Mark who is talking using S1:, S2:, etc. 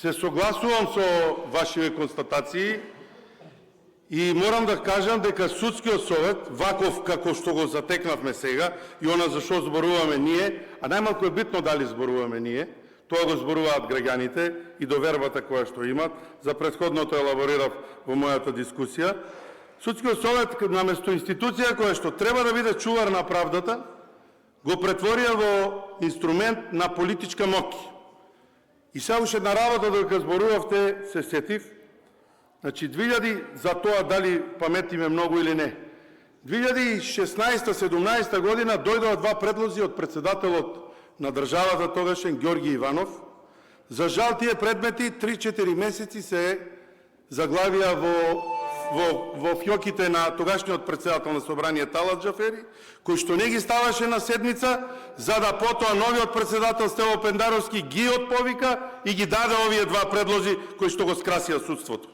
S1: се согласувам со вашите констатации и морам да кажам дека Судскиот совет, ваков како што го затекнавме сега, и она за што зборуваме ние, а најмалку е битно дали зборуваме ние, тоа го зборуваат граѓаните и довербата која што имат, за претходното елаборирав во мојата дискусија. Судскиот совет, наместо институција која што треба да биде чувар на правдата, го претворија во инструмент на политичка моќ. И сега уште една работа додека зборувавте се сетив. Значи, за тоа дали паметиме многу или не. 2016-17 година дојдоа два предлози од председателот на државата тогашен Ѓорги Иванов. За жал тие предмети 3-4 месеци се заглавија во фјоките на тогашниот председател на собрание Талат Џафери, кој што не ги ставаше на седница, за да потоа новиот председател Стево Пендаровски ги отповика и ги даде овие два предлози кои што го скрасија судството.